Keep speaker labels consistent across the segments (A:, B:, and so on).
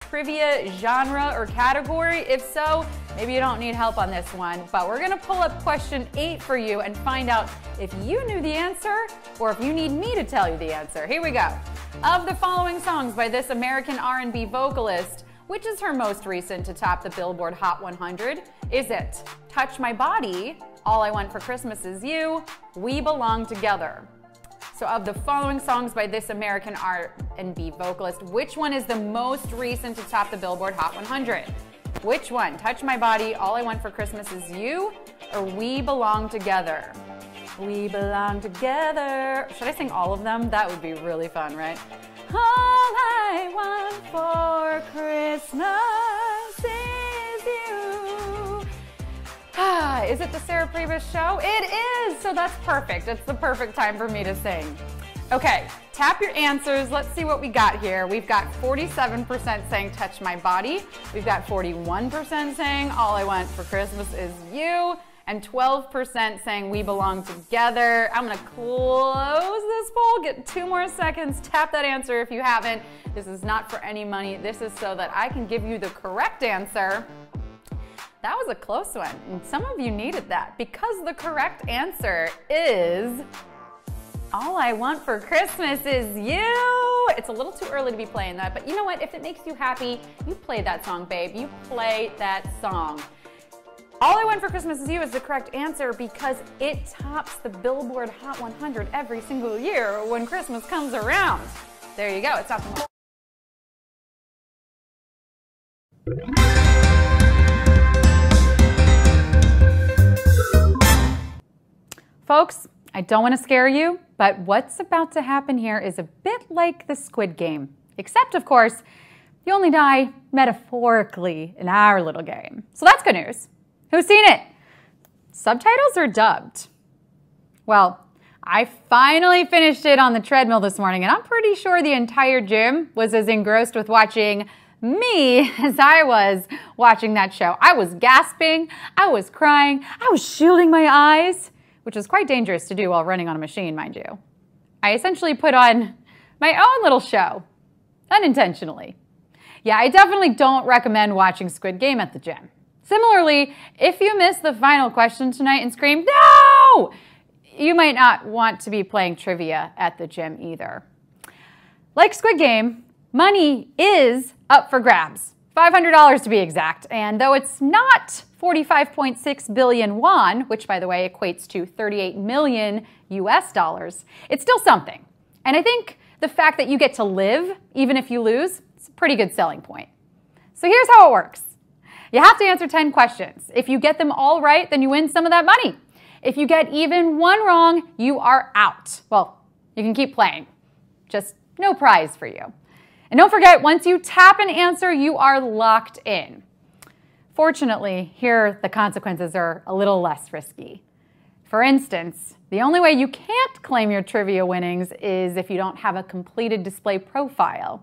A: trivia genre or category? If so, maybe you don't need help on this one, but we're gonna pull up question 8 for you and find out if you knew the answer or if you need me to tell you the answer. Here we go. Of the following songs by this American R&B vocalist, which is her most recent to top the Billboard Hot 100? Is it Touch My Body, All I Want for Christmas Is You, We Belong Together? So of the following songs by this American R&B vocalist, which one is the most recent to top the Billboard Hot 100? Which one? Touch My Body, All I Want for Christmas Is You, or We Belong Together? We belong together. Should I sing all of them? That would be really fun, right? All I want for Christmas is you. Is it the Sarah Pribis show? It is, so that's perfect. It's the perfect time for me to sing. Okay, tap your answers. Let's see what we got here. We've got 47% saying Touch My Body. We've got 41% saying All I Want for Christmas Is You. And 12% saying We Belong Together. I'm gonna close this poll, get 2 more seconds, tap that answer if you haven't. This is not for any money. This is so that I can give you the correct answer. That was a close one, and some of you needed that because the correct answer is All I Want for Christmas Is You. It's a little too early to be playing that, but you know what? If it makes you happy, you play that song, babe. You play that song. All I Want for Christmas Is You is the correct answer because it tops the Billboard Hot 100 every single year when Christmas comes around. There you go. It's tops the Folks, I don't want to scare you, but what's about to happen here is a bit like the Squid Game. Except, of course, you only die metaphorically in our little game. So that's good news. Who's seen it? Subtitles or dubbed? Well, I finally finished it on the treadmill this morning, and I'm pretty sure the entire gym was as engrossed with watching me as I was watching that show. I was gasping, I was crying, I was shielding my eyes, which is quite dangerous to do while running on a machine, mind you. I essentially put on my own little show, unintentionally. Yeah, I definitely don't recommend watching Squid Game at the gym. Similarly, if you miss the final question tonight and scream, "No!" you might not want to be playing trivia at the gym either. Like Squid Game, money is up for grabs. $500 to be exact. And though it's not 45.6 billion won, which by the way equates to 38 million US dollars, it's still something. And I think the fact that you get to live, even if you lose, is a pretty good selling point. So here's how it works. You have to answer 10 questions. If you get them all right, then you win some of that money. If you get even one wrong, you are out. Well, you can keep playing. Just no prize for you. And don't forget, once you tap an answer, you are locked in. Fortunately, here the consequences are a little less risky. For instance, the only way you can't claim your trivia winnings is if you don't have a completed display profile.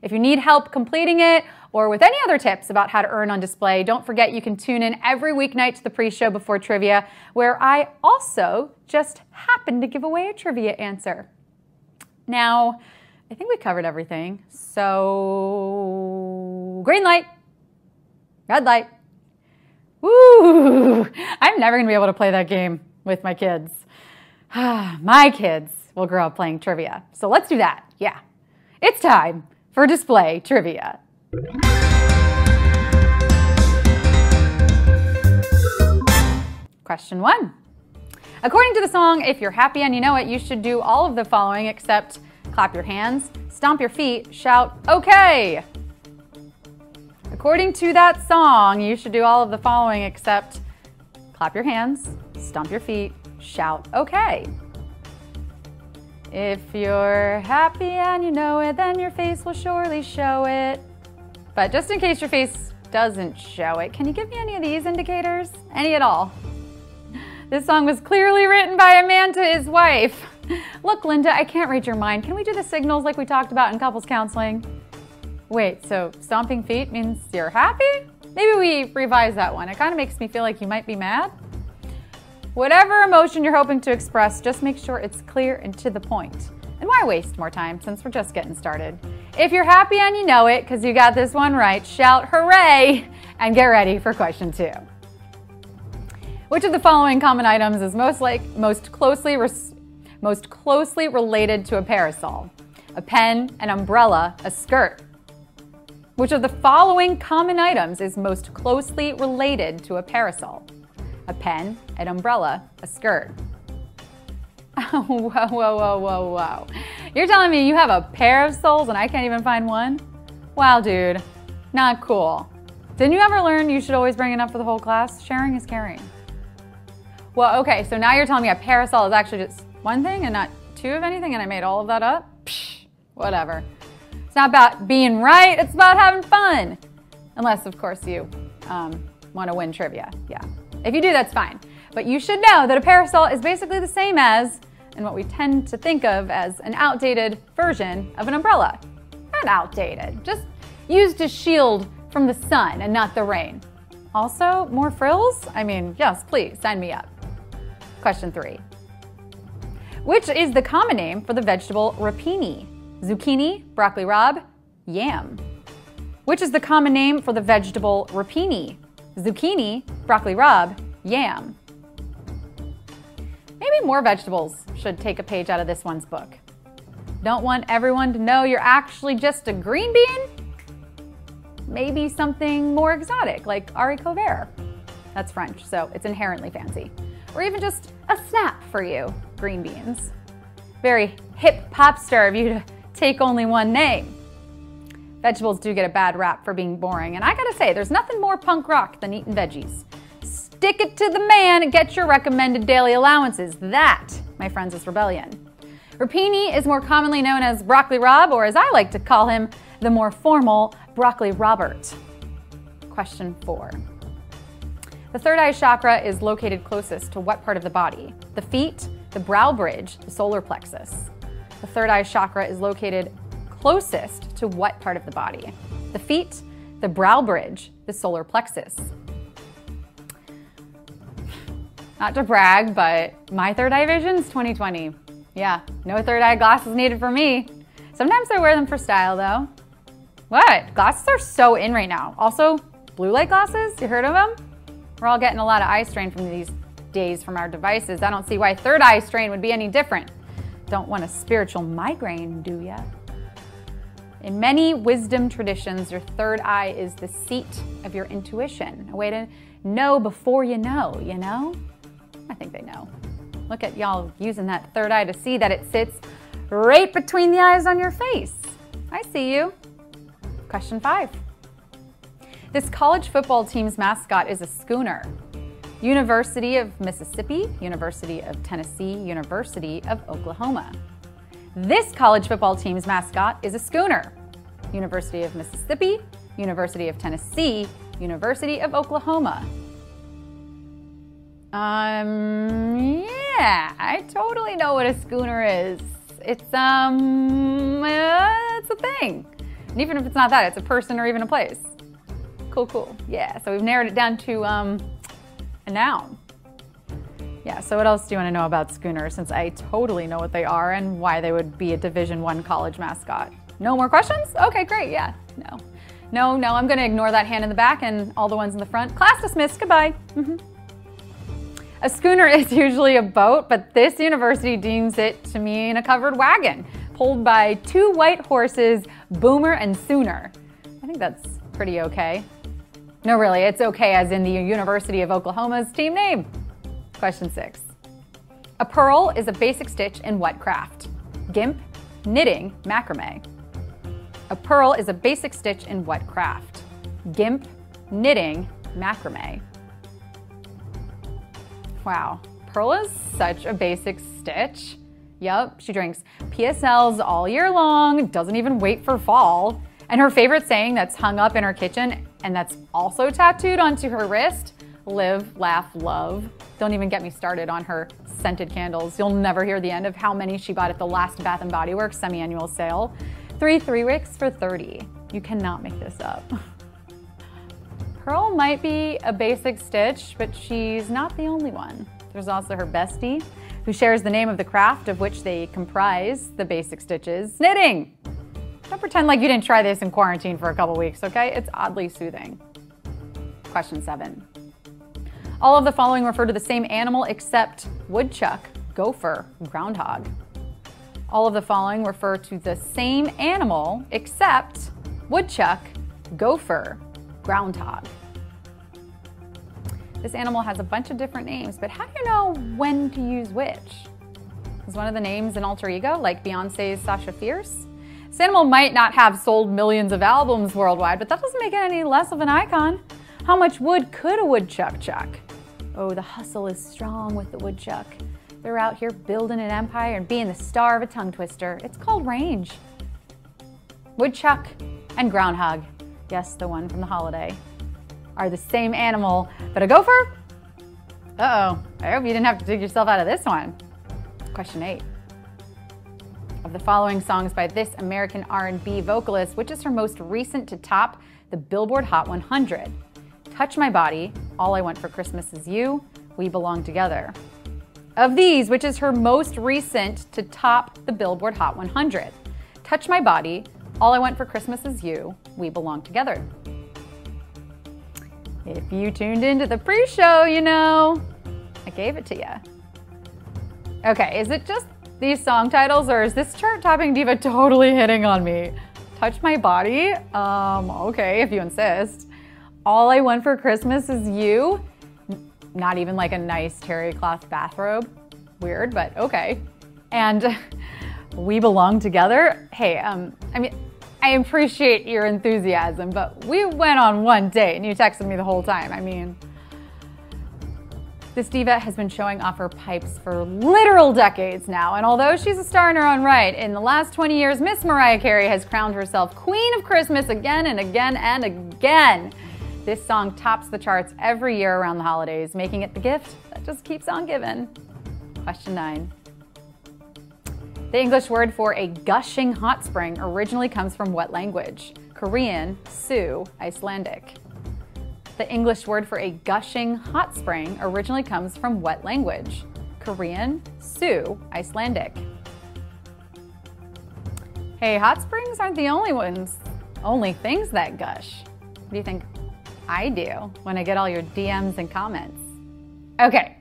A: If you need help completing it or with any other tips about how to earn on display, don't forget you can tune in every weeknight to the pre-show before trivia, where I also just happen to give away a trivia answer. Now, I think we covered everything, so green light, red light. Woo! I'm never gonna be able to play that game with my kids. My kids will grow up playing trivia, so let's do that, yeah. It's time for display trivia. Question 1. According to the song, If You're Happy and You Know It, you should do all of the following except clap your hands, stomp your feet, shout, okay. According to that song, you should do all of the following except clap your hands, stomp your feet, shout, okay. If you're happy and you know it, then your face will surely show it. But just in case your face doesn't show it, can you give me any of these indicators? Any at all? This song was clearly written by a man to his wife. Look, Linda, I can't read your mind. Can we do the signals like we talked about in couples counseling? Wait, so stomping feet means you're happy? Maybe we revise that one. It kind of makes me feel like you might be mad. Whatever emotion you're hoping to express, just make sure it's clear and to the point. And why waste more time since we're just getting started? If you're happy and you know it because you got this one right, shout hooray and get ready for question 2. Which of the following common items is most closely related to a parasol? A pen, an umbrella, a skirt. Which of the following common items is most closely related to a parasol? A pen, an umbrella, a skirt. Whoa, whoa, whoa, whoa, whoa. You're telling me you have a pair of soles and I can't even find one? Wow, dude, not cool. Didn't you ever learn you should always bring enough for the whole class? Sharing is caring. Well, okay, so now you're telling me a parasol is actually just one thing and not two of anything and I made all of that up? Psh, whatever. It's not about being right, it's about having fun. Unless, of course, you want to win trivia, yeah. If you do, that's fine. But you should know that a parasol is basically the same as, and what we tend to think of as an outdated version of an umbrella. Not outdated, just used to shield from the sun and not the rain. Also, more frills? I mean, yes, please, sign me up. Question 3. Which is the common name for the vegetable rapini? Zucchini, broccoli rabe, yam. Which is the common name for the vegetable rapini? Zucchini, broccoli rabe, yam. Maybe more vegetables should take a page out of this one's book. Don't want everyone to know you're actually just a green bean? Maybe something more exotic like haricot vert. That's French, so it's inherently fancy. Or even just a snap for you, green beans. Very hip pop star of you to take only one name. Vegetables do get a bad rap for being boring, and I gotta say, there's nothing more punk rock than eating veggies. Stick it to the man and get your recommended daily allowances. That, my friends, is rebellion. Rapini is more commonly known as broccoli rabe, or as I like to call him, the more formal broccoli Robert. Question 4. The third eye chakra is located closest to what part of the body? The feet, the brow bridge, the solar plexus. The third eye chakra is located closest to what part of the body? The feet, the brow bridge, the solar plexus. Not to brag, but my third eye vision's 20/20. Yeah, no third eye glasses needed for me. Sometimes I wear them for style though. What? Glasses are so in right now. Also, blue light glasses, you heard of them? We're all getting a lot of eye strain from these days from our devices. I don't see why third eye strain would be any different. Don't want a spiritual migraine, do ya? In many wisdom traditions, your third eye is the seat of your intuition, a way to know before you know, you know? I think they know. Look at y'all using that third eye to see that it sits right between the eyes on your face. I see you. Question 5. This college football team's mascot is a schooner. University of Mississippi, University of Tennessee, University of Oklahoma. This college football team's mascot is a schooner. University of Mississippi, University of Tennessee, University of Oklahoma. Yeah, I totally know what a schooner is. It's a thing. And even if it's not that, it's a person or even a place. Cool, cool. Yeah, so we've narrowed it down to a noun. Yeah, so what else do you want to know about schooners, since I totally know what they are and why they would be a Division I college mascot? No more questions? Okay, great, yeah. No, I'm going to ignore that hand in the back and all the ones in the front. Class dismissed, goodbye. A schooner is usually a boat, but this university deems it to mean a covered wagon, pulled by 2 white horses, Boomer and Sooner. I think that's pretty okay. No, really, it's okay as in the University of Oklahoma's team name. Question 6. A purl is a basic stitch in what craft? Gimp, knitting, macrame. A purl is a basic stitch in what craft? Gimp, knitting, macrame. Wow, Pearl is such a basic stitch. Yup, she drinks PSLs all year long, doesn't even wait for fall. And her favorite saying that's hung up in her kitchen and that's also tattooed onto her wrist, live, laugh, love. Don't even get me started on her scented candles. You'll never hear the end of how many she bought at the last Bath & Body Works semi-annual sale. 3 wicks for $30. You cannot make this up. Pearl might be a basic stitch, but she's not the only one. There's also her bestie, who shares the name of the craft of which they comprise the basic stitches? Knitting! Don't pretend like you didn't try this in quarantine for a couple weeks, okay? It's oddly soothing. Question 7. All of the following refer to the same animal except woodchuck, gopher, groundhog. All of the following refer to the same animal except woodchuck, gopher, groundhog. This animal has a bunch of different names, but how do you know when to use which? Is one of the names an alter ego, like Beyonce's Sasha Fierce? This animal might not have sold millions of albums worldwide, but that doesn't make it any less of an icon. How much wood could a woodchuck chuck? Oh, the hustle is strong with the woodchuck. They're out here building an empire and being the star of a tongue twister. It's called range. Woodchuck and groundhog, yes, the one from the holiday, are the same animal, but a gopher? Uh-oh, I hope you didn't have to dig yourself out of this one. Question 8. Of the following songs by this American R&B vocalist, which is her most recent to top the Billboard Hot 100? Touch My Body, All I Want for Christmas Is You, We Belong Together. Of these, which is her most recent to top the Billboard Hot 100? Touch My Body, All I Want for Christmas Is You, We Belong Together. If you tuned into the pre-show, you know, I gave it to you. Okay, is it just these song titles, or is this chart-topping diva totally hitting on me? Touch My Body? Okay, if you insist. All I Want for Christmas Is You? Not even like a nice terry cloth bathrobe. Weird, but okay. And We Belong Together? Hey, I mean, I appreciate your enthusiasm, but we went on one date and you texted me the whole time. I mean, this diva has been showing off her pipes for literal decades now, and although she's a star in her own right, in the last 20 years, Miss Mariah Carey has crowned herself Queen of Christmas again and again and again. This song tops the charts every year around the holidays, making it the gift that just keeps on giving. Question 9. The English word for a gushing hot spring originally comes from what language? Korean, Sioux, Icelandic. The English word for a gushing hot spring originally comes from what language? Korean, Sioux, Icelandic. Hey, hot springs aren't the only things that gush. What do you think I do when I get all your DMs and comments? Okay,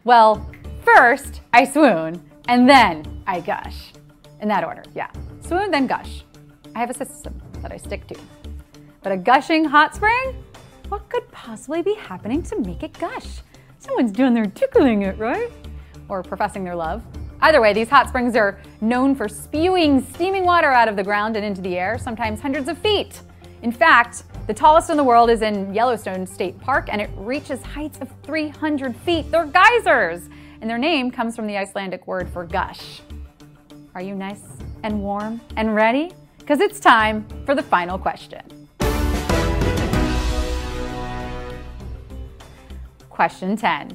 A: well, first I swoon and then I gush. In that order, yeah. Swoon, then gush. I have a system that I stick to. But a gushing hot spring? What could possibly be happening to make it gush? Someone's doing their tickling it, right? Or professing their love. Either way, these hot springs are known for spewing steaming water out of the ground and into the air, sometimes hundreds of feet. In fact, the tallest in the world is in Yellowstone State Park, and it reaches heights of 300 feet. They're geysers, and their name comes from the Icelandic word for gush. Are you nice and warm and ready? Because it's time for the final question. Question 10.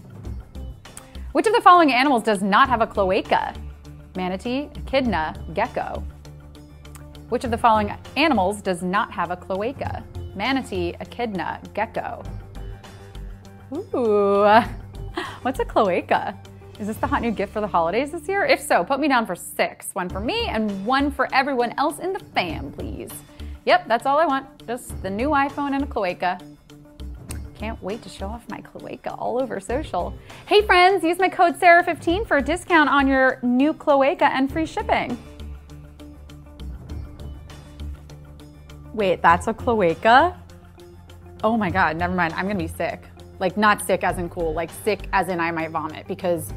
A: Which of the following animals does not have a cloaca? Manatee, echidna, gecko. Which of the following animals does not have a cloaca? Manatee, echidna, gecko. Ooh, what's a cloaca? Is this the hot new gift for the holidays this year? If so, put me down for 6. 1 for me and 1 for everyone else in the fam, please. Yep, that's all I want. Just the new iPhone and a cloaca. Can't wait to show off my cloaca all over social. Hey friends, use my code Sarah15 for a discount on your new cloaca and free shipping. Wait, that's a cloaca? Oh my God, never mind, I'm gonna be sick. Like not sick as in cool, like sick as in I might vomit because,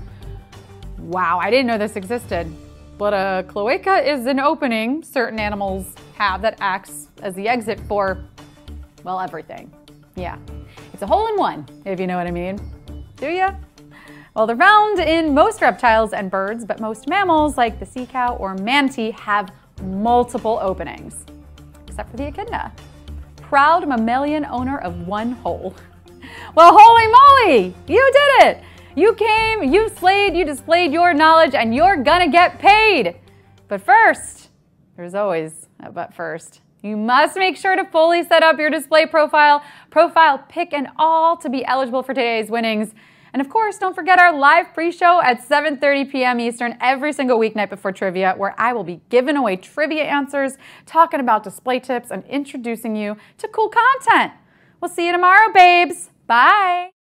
A: wow, I didn't know this existed. But a cloaca is an opening certain animals have that acts as the exit for, well, everything. Yeah, it's a hole-in-one, if you know what I mean. Do ya? Well, they're found in most reptiles and birds, but most mammals, like the sea cow or manatee, have multiple openings, except for the echidna. Proud mammalian owner of one hole. Well, holy moly, you did it! You came, you slayed, you displayed your knowledge, and you're gonna get paid. But first, there's always a but first. You must make sure to fully set up your display profile pic, and all to be eligible for today's winnings. And of course, don't forget our live pre-show at 7:30 p.m. Eastern every single weeknight before trivia, where I will be giving away trivia answers, talking about display tips, and introducing you to cool content. We'll see you tomorrow, babes. Bye.